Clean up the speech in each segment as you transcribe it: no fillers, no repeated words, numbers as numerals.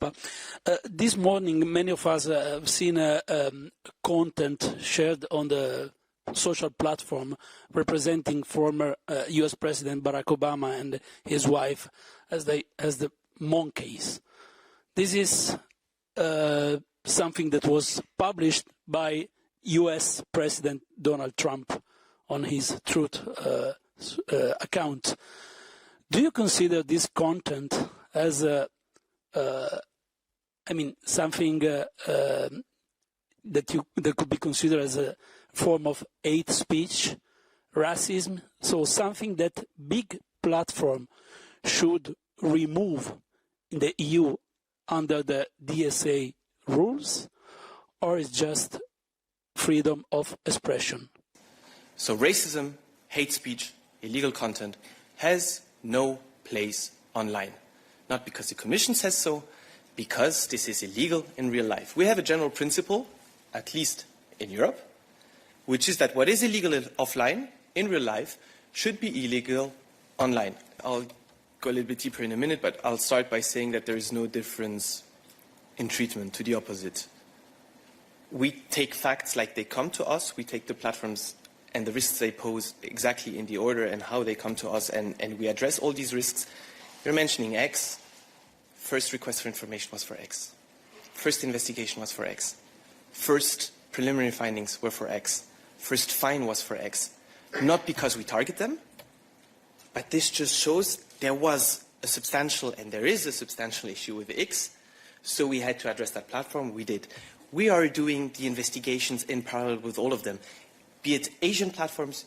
Papa. This morning, many of us have seen content shared on the social platform representing former U.S. President Barack Obama and his wife as the monkeys. This is something that was published by U.S. President Donald Trump on his Truth account. Do you consider this content as something that could be considered as a form of hate speech, racism? So something that big platform should remove in the EU under the DSA rules, or is just freedom of expression? So racism, hate speech, illegal content has no place online. Not because the Commission says so, because this is illegal in real life. We have a general principle, at least in Europe, which is that what is illegal offline in real life should be illegal online. I'll go a little bit deeper in a minute, but I'll start by saying that there is no difference in treatment, to the opposite. We take facts like they come to us, we take the platforms and the risks they pose exactly in the order and how they come to us, and we address all these risks. You're mentioning X. First request for information was for X. First investigation was for X. First preliminary findings were for X. First fine was for X. Not because we target them, but this just shows there was a substantial, and there is a substantial issue with X, so we had to address that platform. We did. We are doing the investigations in parallel with all of them, be it Asian platforms,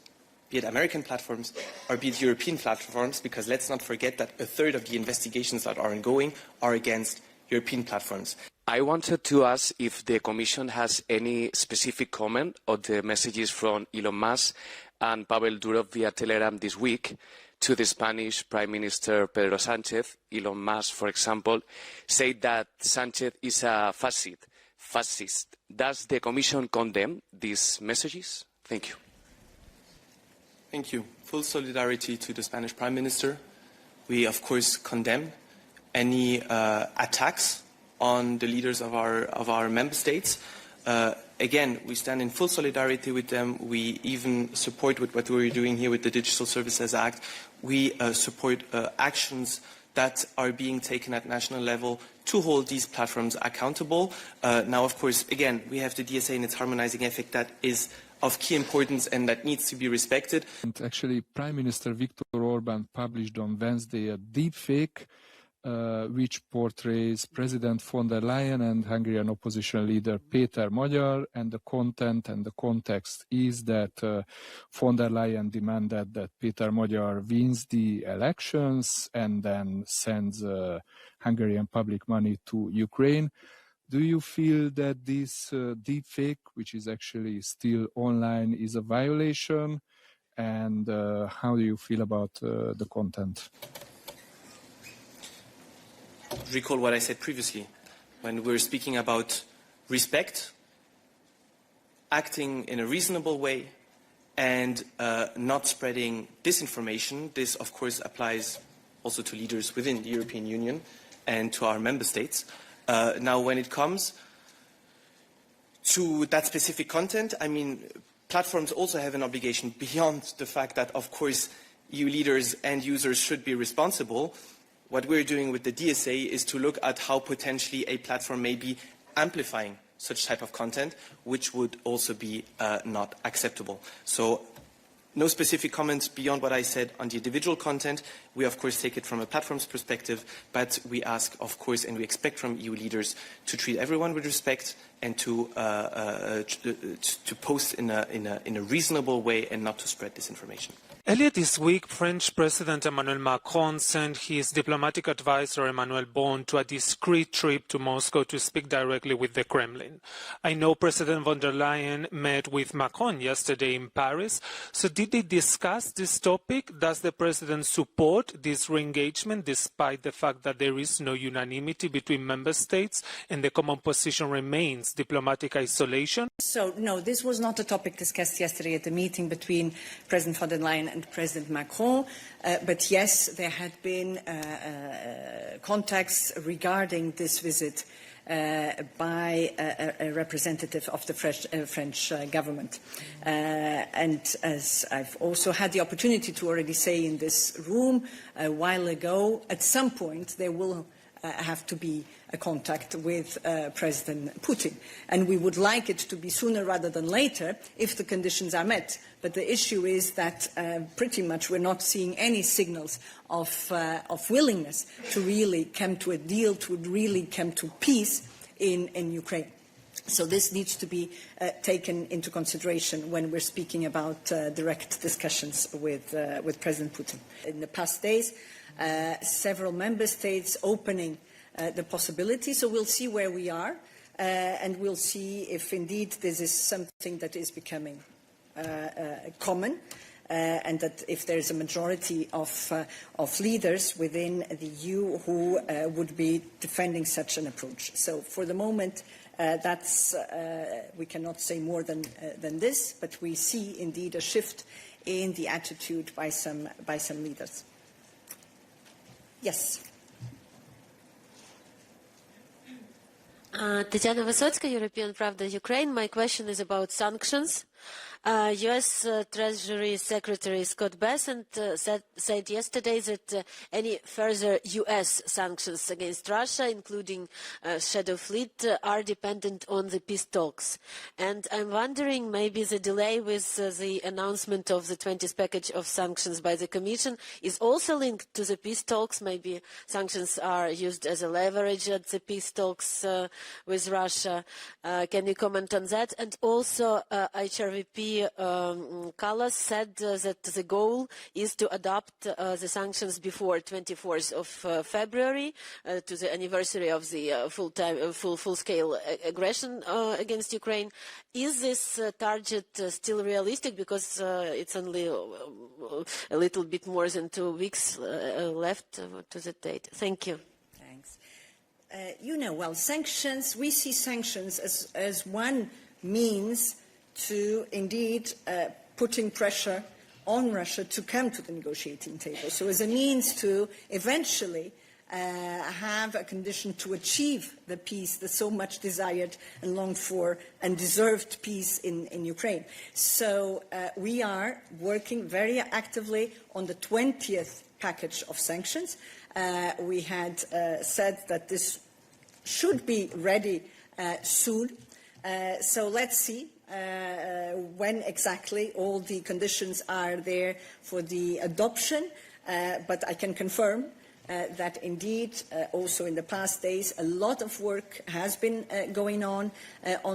be it American platforms, or be it European platforms, because let's not forget that a third of the investigations that are ongoing are against European platforms. I wanted to ask if the Commission has any specific comment on the messages from Elon Musk and Pavel Durov via Telegram this week to the Spanish Prime Minister Pedro Sánchez. Elon Musk, for example, said that Sánchez is a fascist. Does the Commission condemn these messages? Thank you. Thank you. Full solidarity to the Spanish Prime Minister. We, of course, condemn any attacks on the leaders of our member states. Again, we stand in full solidarity with them. We even support with what we're doing here with the Digital Services Act. We support actions that are being taken at national level to hold these platforms accountable. Now, of course, again, we have the DSA and its harmonizing effect that is of key importance and that needs to be respected. And actually, Prime Minister Viktor Orbán published on Wednesday a deepfake which portrays President von der Leyen and Hungarian opposition leader Péter Magyar, and the content and the context is that von der Leyen demanded that Péter Magyar wins the elections and then sends Hungarian public money to Ukraine. Do you feel that this deepfake, which is actually still online, is a violation? And how do you feel about the content? Recall what I said previously. When we're speaking about respect, acting in a reasonable way, and not spreading disinformation, this of course applies also to leaders within the European Union and to our member states. Now, when it comes to that specific content, I mean, platforms also have an obligation beyond the fact that, of course, EU leaders and users should be responsible. What we're doing with the DSA is to look at how potentially a platform may be amplifying such type of content, which would also be not acceptable. So no specific comments beyond what I said on the individual content. We, of course, take it from a platform's perspective, but we ask, of course, and we expect from EU leaders to treat everyone with respect and to post in a reasonable way and not to spread disinformation. Earlier this week, French President Emmanuel Macron sent his diplomatic advisor Emmanuel Bon to a discreet trip to Moscow to speak directly with the Kremlin. I know President von der Leyen met with Macron yesterday in Paris. So did they discuss this topic? Does the president support support this re-engagement despite the fact that there is no unanimity between member states and the common position remains diplomatic isolation? So, no, this was not a topic discussed yesterday at the meeting between President von der Leyen and President Macron, but yes, there had been contacts regarding this visit by a representative of the French government. And as I've also had the opportunity to already say in this room a while ago, at some point there will have to be a contact with President Putin. And we would like it to be sooner rather than later if the conditions are met. But the issue is that pretty much we're not seeing any signals of willingness to really come to a deal, to really come to peace in Ukraine. So this needs to be taken into consideration when we're speaking about direct discussions with President Putin. In the past days, several member states opening the possibility, so we'll see where we are, and we'll see if indeed this is something that is becoming common, and that if there's a majority of leaders within the EU who would be defending such an approach. So for the moment, we cannot say more than this, but we see indeed a shift in the attitude by some leaders. Yes. Tatiana Vysotsky, European Pravda, Ukraine. My question is about sanctions. U.S. Treasury Secretary Scott Bessent said yesterday that any further U.S. sanctions against Russia, including Shadow Fleet, are dependent on the peace talks. And I'm wondering, maybe the delay with the announcement of the 20th package of sanctions by the Commission is also linked to the peace talks. Maybe sanctions are used as a leverage at the peace talks with Russia. Can you comment on that? And also, HRVP Kallas said that the goal is to adopt the sanctions before 24th of February to the anniversary of the full-scale aggression against Ukraine. Is this target still realistic? Because it's only a little bit more than 2 weeks left to the date. Thank you. Thanks. Sanctions, we see sanctions as one means to indeed putting pressure on Russia to come to the negotiating table. So as a means to eventually have a condition to achieve the peace, the so much desired and longed for and deserved peace in Ukraine. So we are working very actively on the 20th package of sanctions. We had said that this should be ready soon. So let's see when exactly all the conditions are there for the adoption. But I can confirm that indeed, also in the past days, a lot of work has been going on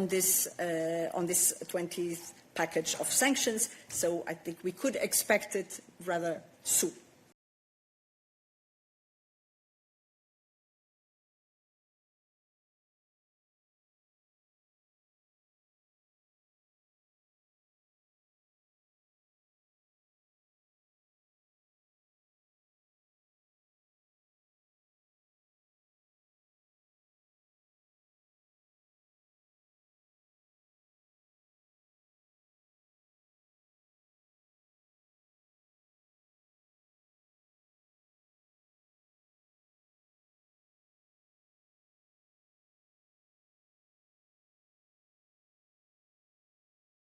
this 20th package of sanctions. So I think we could expect it rather soon.